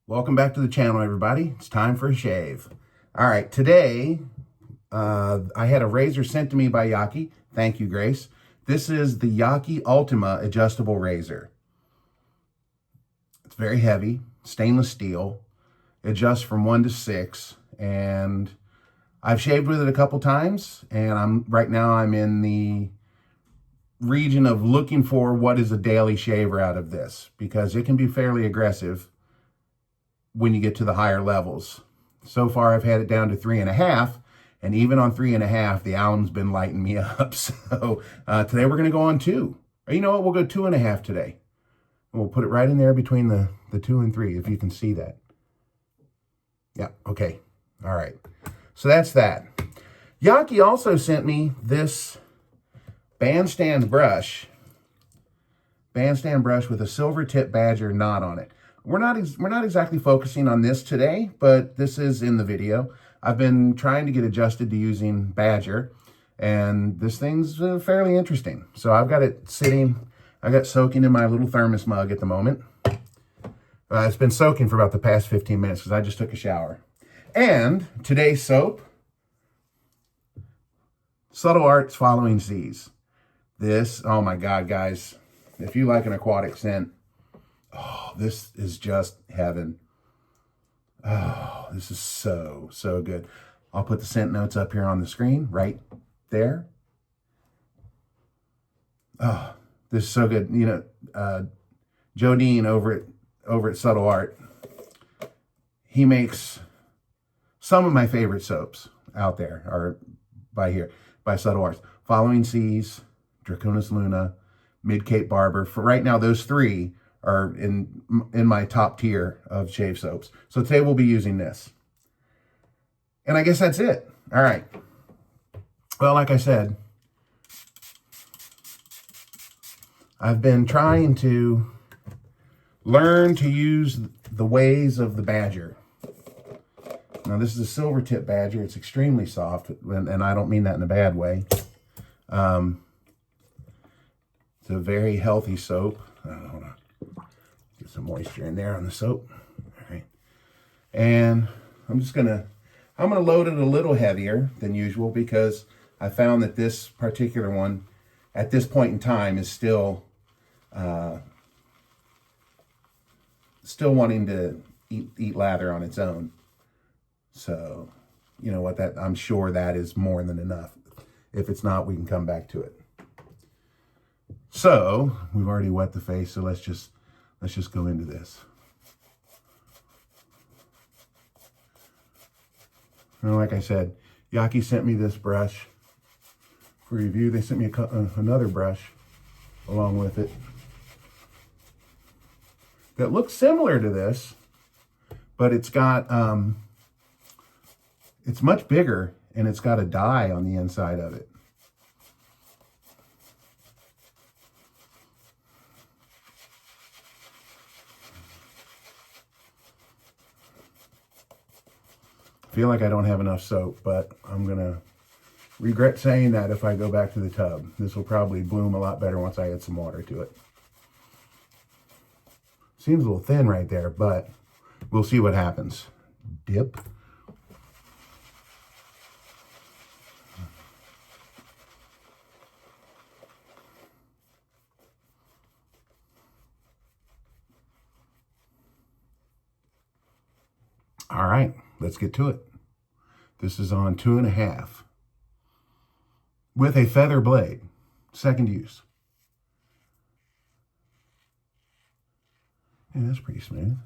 Welcome back to the channel, everybody. It's time for a shave. All right, today I had a razor sent to me by Yaqi. Thank you, Grace. This is the Yaqi Ultima adjustable razor. It's very heavy, stainless steel. It adjusts from 1 to 6, and I've shaved with it a couple times, and right now I'm in the region of looking for what is a daily shaver out of this, because it can be fairly aggressive when you get to the higher levels. So far, I've had it down to 3.5, and even on 3.5, the alum's been lighting me up. So today we're gonna go on 2. Or you know what, we'll go 2.5 today. And we'll put it right in there between the 2 and 3, if you can see that. Yeah, okay, all right. So that's that. Yaqi also sent me this Bandstand brush. Bandstand brush with a Silvertip badger knot on it. We're not exactly focusing on this today, but this is in the video. I've been trying to get adjusted to using badger, and this thing's fairly interesting. So I've got it sitting, I got soaking in my little thermos mug at the moment. It's been soaking for about the past 15 minutes because I just took a shower. And today's soap, Subtle Arts Following Seas. This, oh my God, guys, if you like an aquatic scent, oh, this is just heaven. Oh, this is so, so good. I'll put the scent notes up here on the screen, right there. Oh, this is so good. You know, Joe Dean over at Subtle Art, he makes some of my favorite soaps out there, are by Subtle Arts. Following Seas, Draconis Luna, Mid Cape Barber. For right now, those 3 are in my top tier of shave soaps. So today we'll be using this. And I guess that's it. All right. Well, like I said, I've been trying to learn to use the ways of the badger. Now, this is a Silvertip badger. It's extremely soft, and I don't mean that in a bad way. It's a very healthy soap. Hold on. Get some moisture in there on the soap. All right. And I'm gonna load it a little heavier than usual, because I found that this particular one at this point in time is still wanting to eat lather on its own. So, you know what, I'm sure that is more than enough. If it's not, we can come back to it. So, we've already wet the face, so let's just go into this. And like I said, Yaqi sent me this brush for review. They sent me another brush along with it that looks similar to this, but it's got, it's much bigger, and it's got a dye on the inside of it. I feel like I don't have enough soap, but I'm gonna regret saying that if I go back to the tub. This will probably bloom a lot better once I add some water to it. Seems a little thin right there, but we'll see what happens. Dip. All right, let's get to it. This is on 2.5 with a feather blade, second use. Yeah, that's pretty smooth.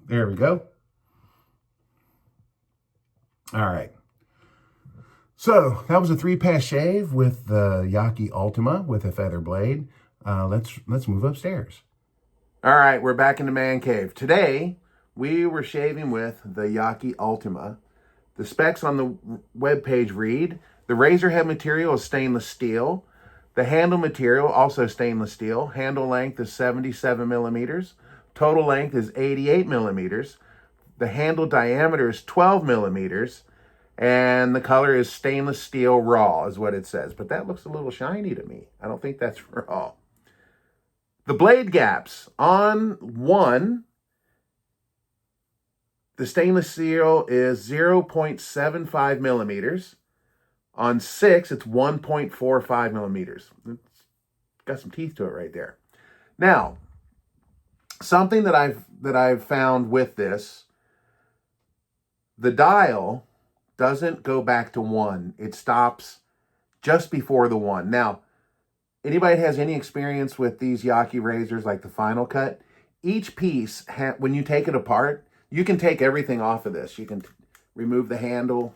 There we go. All right. So that was a 3-pass shave with the Yaqi Ultima with a feather blade. Let's move upstairs. All right, we're back in the man cave. Today, we were shaving with the Yaqi Ultima. The specs on the webpage read, the razor head material is stainless steel. The handle material, also stainless steel. Handle length is 77 millimeters. Total length is 88 millimeters. The handle diameter is 12 millimeters. And the color is stainless steel raw, is what it says. But that looks a little shiny to me. I don't think that's raw. The blade gaps. On one, the stainless steel is 0.75 millimeters. On 6, it's 1.45 millimeters. It's got some teeth to it right there. Now, something that I've found with this, the dial doesn't go back to 1. It stops just before the 1. Now, anybody that has any experience with these Yaqi razors, like the Final Cut, each piece, when you take it apart, you can take everything off of this. You can remove the handle.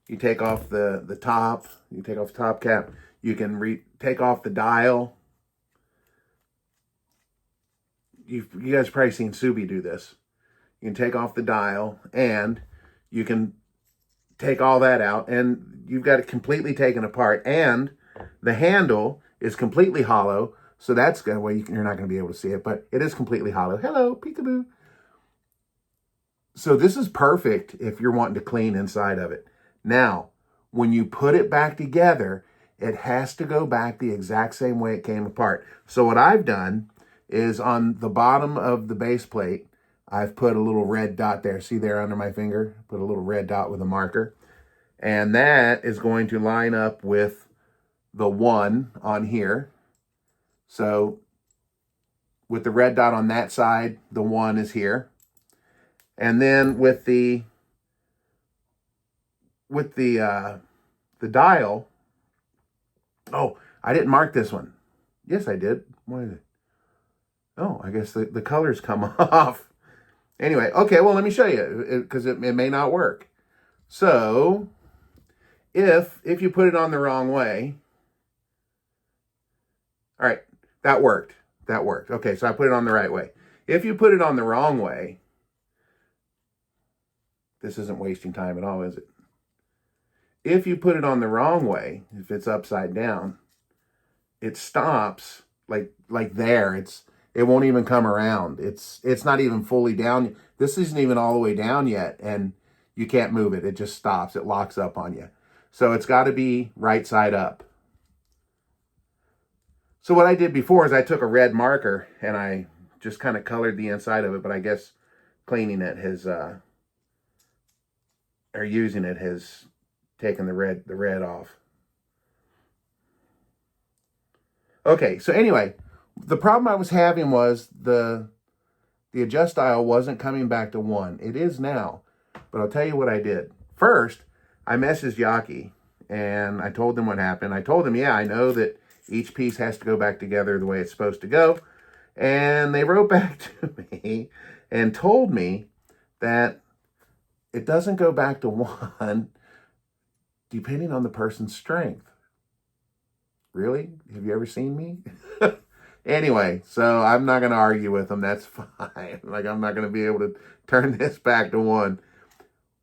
You take off the top. You take off the top cap. You can take off the dial. You guys have probably seen Subi do this. You can take off the dial, and you can take all that out, and you've got it completely taken apart. And the handle is completely hollow, so that's good. Well, you're not going to be able to see it, but it is completely hollow. Hello, peekaboo. So this is perfect if you're wanting to clean inside of it. Now, when you put it back together, it has to go back the exact same way it came apart. So what I've done is on the bottom of the base plate, I've put a little red dot there. See there under my finger? Put a little red dot with a marker. And that is going to line up with the 1 on here. So with the red dot on that side, the 1 is here. And then with the dial, oh, I didn't mark this one. Yes, I did. What is it? Oh, I guess the colors come off. Anyway, okay, well, let me show you, because it may not work. So, if you put it on the wrong way, all right, that worked. That worked. Okay, so I put it on the right way. If you put it on the wrong way, this isn't wasting time at all, is it? If you put it on the wrong way, if it's upside down, it stops like there. It won't even come around. It's not even fully down. This isn't even all the way down yet, and you can't move it. It just stops. It locks up on you. So it's got to be right side up. So what I did before is I took a red marker and I just kind of colored the inside of it, but I guess cleaning it has, or using it has taken the red off. Okay, so anyway, the problem I was having was the adjust dial wasn't coming back to 1. It is now, but I'll tell you what I did. First, I messaged Yaqi, and I told them what happened. I told them, yeah, I know that each piece has to go back together the way it's supposed to go. And they wrote back to me and told me that it doesn't go back to 1 depending on the person's strength. Really? Have you ever seen me? Anyway, so I'm not going to argue with them. That's fine. Like, I'm not going to be able to turn this back to 1.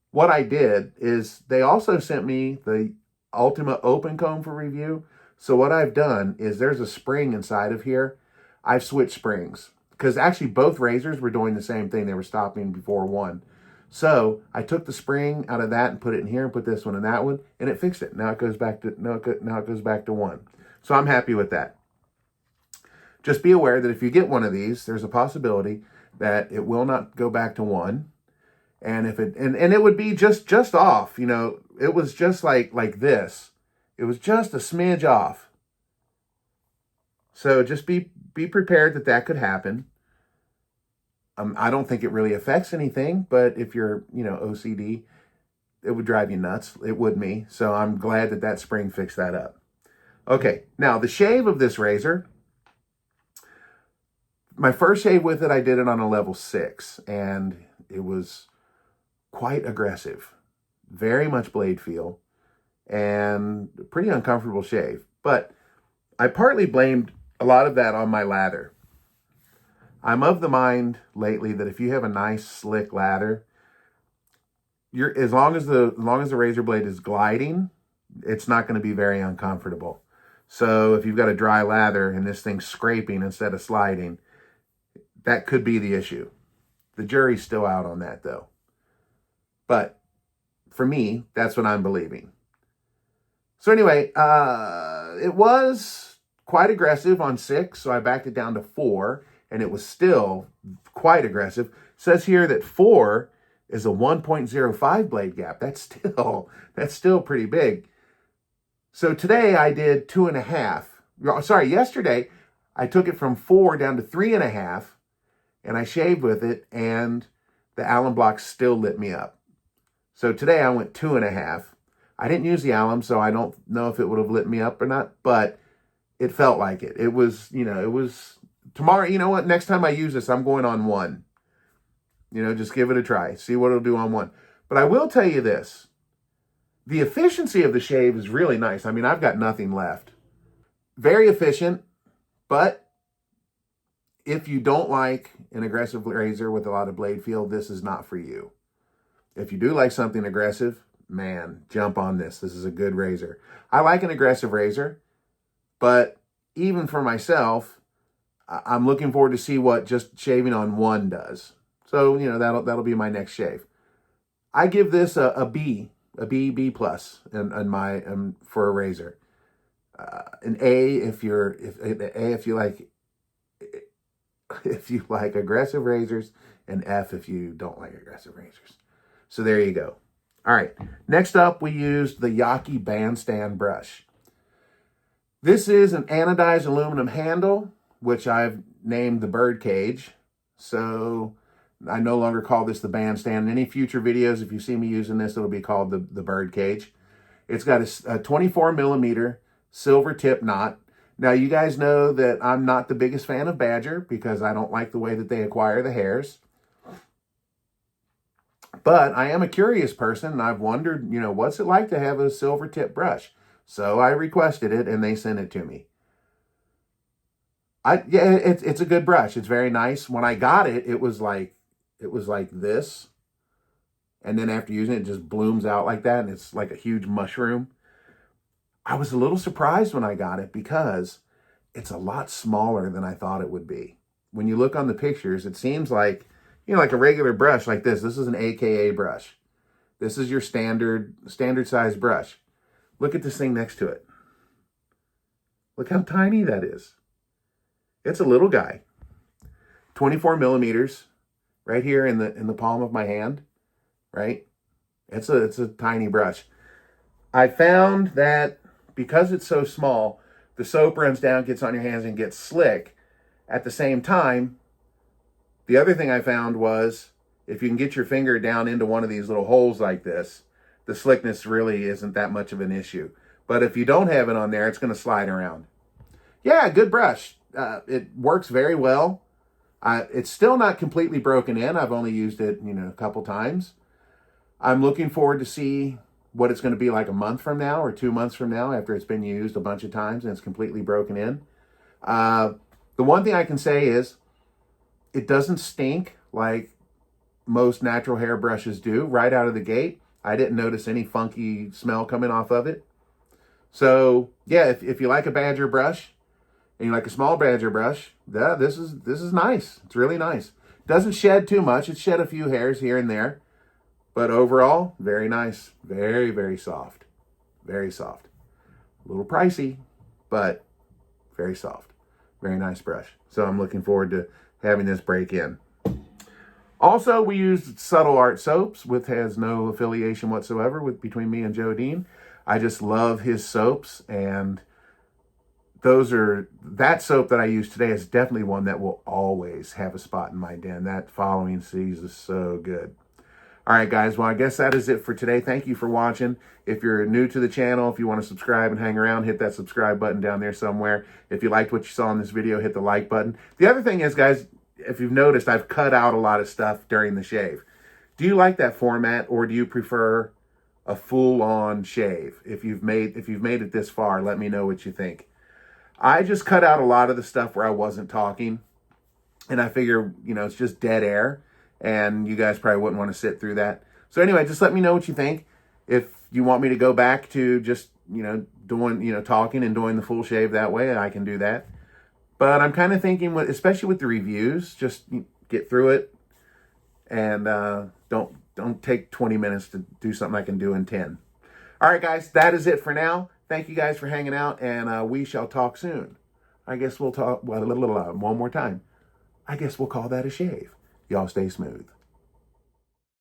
What I did is they also sent me the Ultima Open Comb for review. So what I've done is there's a spring inside of here. I've switched springs because actually both razors were doing the same thing. They were stopping before 1. So I took the spring out of that and put it in here and put this one in that one, and it fixed it. Now it goes back to now it goes back to 1. So I'm happy with that. Just be aware that if you get one of these, there's a possibility that it will not go back to 1. And if it and it would be just off, you know, it was just like this. It was just a smidge off. So just be prepared that could happen. I don't think it really affects anything, but if you're, OCD, it would drive you nuts. It would me. So I'm glad that spring fixed that up. Okay, now the shave of this razor, My first shave with it, I did it on a level 6, and it was quite aggressive. Very much blade feel, and pretty uncomfortable shave. But I partly blamed a lot of that on my lather. I'm of the mind lately that if you have a nice slick lather, as long as the razor blade is gliding, it's not going to be very uncomfortable. So if you've got a dry lather and this thing's scraping instead of sliding, that could be the issue. The jury's still out on that though. But for me, that's what I'm believing. So anyway, it was quite aggressive on 6, so I backed it down to 4, and it was still quite aggressive. It says here that 4 is a 1.05 blade gap. That's still pretty big. So today I did 2.5. Sorry, yesterday I took it from 4 down to 3.5, and I shaved with it, and the alum block still lit me up. So today I went 2.5. I didn't use the alum, so I don't know if it would have lit me up or not, but it felt like it. It was, it was, tomorrow, you know what, next time I use this, I'm going on 1. Just give it a try. See what it'll do on 1. But I will tell you this. The efficiency of the shave is really nice. I mean, I've got nothing left. Very efficient, but if you don't like an aggressive razor with a lot of blade feel, this is not for you. If you do like something aggressive, man, jump on this. This is a good razor. I like an aggressive razor, but even for myself, I'm looking forward to see what just shaving on 1 does. So, that'll be my next shave. I give this a B plus for a razor. An A if you like aggressive razors, and F if you don't like aggressive razors. So there you go. All right. Next up, we used the Yaqi Bandstand brush. This is an anodized aluminum handle, which I've named the bird cage. So I no longer call this the bandstand. In any future videos, if you see me using this, it'll be called the bird cage. It's got a 24 millimeter silver tip knot. Now, you guys know that I'm not the biggest fan of Badger because I don't like the way that they acquire the hairs. But I am a curious person, and I've wondered, what's it like to have a silver tip brush? So I requested it, and they sent it to me. It's a good brush. It's very nice. When I got it, it was like this. And then after using it, it just blooms out like that, and it's like a huge mushroom. I was a little surprised when I got it because it's a lot smaller than I thought it would be. When you look on the pictures, it seems like, like a regular brush like this. This is an AKA brush. This is your standard size brush. Look at this thing next to it. Look how tiny that is. It's a little guy. 24 millimeters right here in the palm of my hand, right? It's a tiny brush. I found that because it's so small, the soap runs down, gets on your hands, and gets slick. At the same time, the other thing I found was if you can get your finger down into one of these little holes like this, the slickness really isn't that much of an issue. But if you don't have it on there, it's going to slide around. Yeah, good brush. It works very well. It's still not completely broken in. I've only used it, a couple times. I'm looking forward to see what it's going to be like a month from now or 2 months from now after it's been used a bunch of times and it's completely broken in. The one thing I can say is it doesn't stink like most natural hair brushes do right out of the gate. I didn't notice any funky smell coming off of it. So yeah, if you like a Badger brush and you like a small Badger brush, yeah, this is nice. It's really nice. Doesn't shed too much. It shed a few hairs here and there, but overall, very nice. Very, very soft. Very soft. A little pricey, but very soft. Very nice brush. So I'm looking forward to having this break in. Also, we used Subtle Art soaps, which has no affiliation whatsoever between me and Joe Dean. I just love his soaps, and that soap that I use today is definitely one that will always have a spot in my den. That following season is so good. All right, guys. Well, I guess that is it for today. Thank you for watching. If you're new to the channel, if you want to subscribe and hang around, hit that subscribe button down there somewhere. If you liked what you saw in this video, hit the like button. The other thing is, guys, if you've noticed, I've cut out a lot of stuff during the shave. Do you like that format, or do you prefer a full-on shave? If you've made it this far, let me know what you think. I just cut out a lot of the stuff where I wasn't talking, and I figure, you know, it's just dead air, and you guys probably wouldn't want to sit through that. So anyway, just let me know what you think. If you want me to go back to just, you know, doing, you know, talking and doing the full shave that way, I can do that. But I'm kind of thinking, especially with the reviews, just get through it, and don't take 20 minutes to do something I can do in 10. All right, guys, that is it for now. Thank you guys for hanging out, and we shall talk soon. I guess we'll talk, well, one more time. I guess we'll call that a shave. Y'all stay smooth.